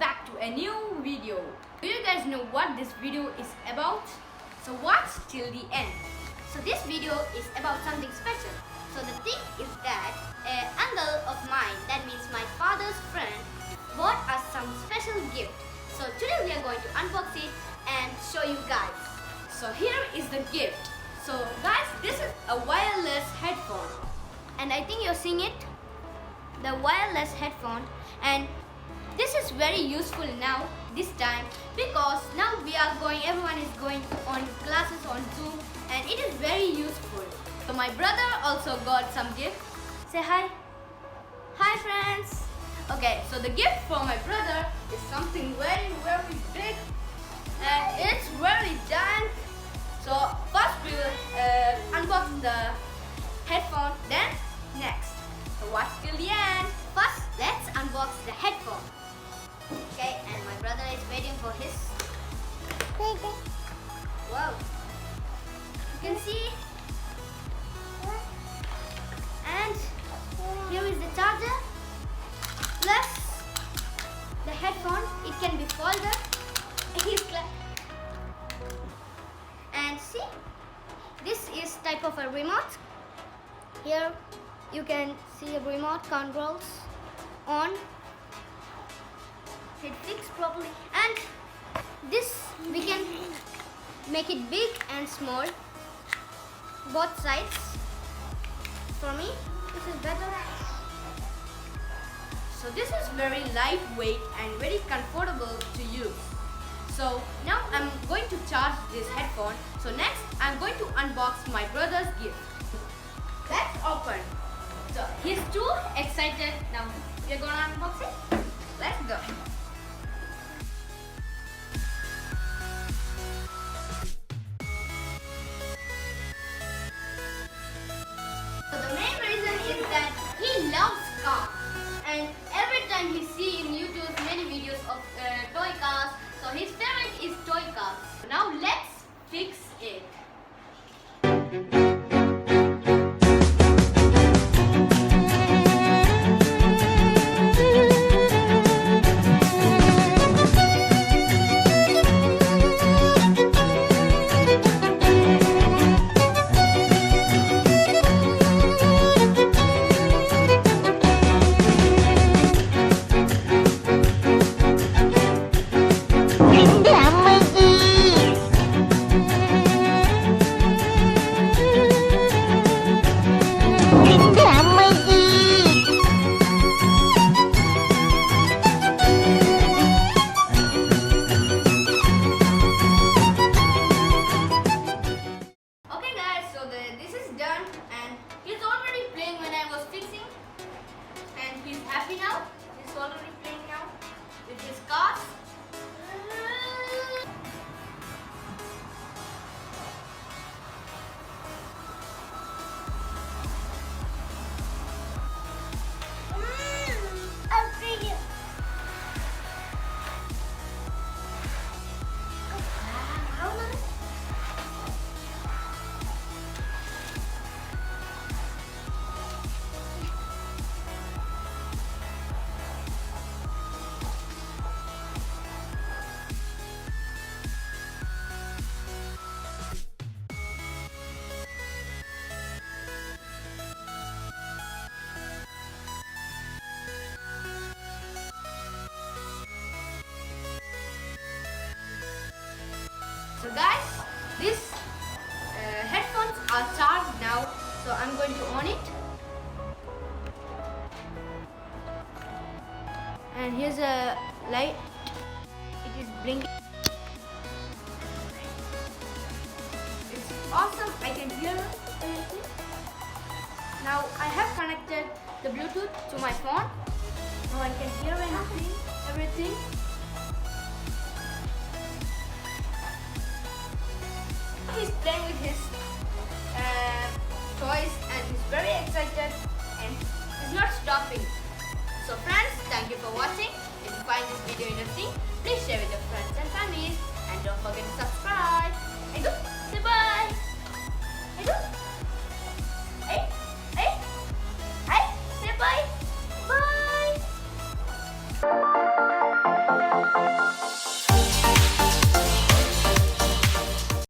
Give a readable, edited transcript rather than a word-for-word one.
back to a new video. Do you guys know what this video is about? So watch till the end. So this video is about something special. So the thing is that an uncle of mine, that means my father's friend, bought us some special gift. So today we are going to unbox it and show you guys. So here is the gift. So guys, this is a wireless headphone. And I think you're seeing it. The wireless headphone, and this is very useful now this time because now everyone is going on classes on Zoom, and it is very useful. So my brother also got some gift. Say hi. Hi friends. Okay, so the gift for my brother is something very big and it's very giant. So first we will unbox the headphone, then next. So watch till the end. First, let's unbox the headphone. Okay, and my brother is waiting for his. Wow. You can see. And here is the charger. Plus the headphone. It can be folded. And see, this is type of a remote. Here you can see a remote controls on. It fixed properly, and this we can make it big and small, both sides. For me, this is better. So this is very lightweight and very comfortable to use. So now I'm going to charge this headphone. So next I'm going to unbox my brother's gift. Let's open. So he's too excited. Now we're gonna unbox it. Let's go. So the main reason is that he loves cars, and every time he sees in YouTube many videos of toy cars, so his favorite is toy cars. Now let's fix it. Happy now? He's already playing now with his cars. I'll see you. So guys, these headphones are charged now, so I'm going to on it. And here's a light. It is blinking. It's awesome. I can hear everything. Now I have connected the Bluetooth to my phone. Now I can hear everything. He's playing with his toys and he's very excited and he's not stopping. So friends, thank you for watching. If you find this video interesting, please share with your friends and families, and don't forget to subscribe.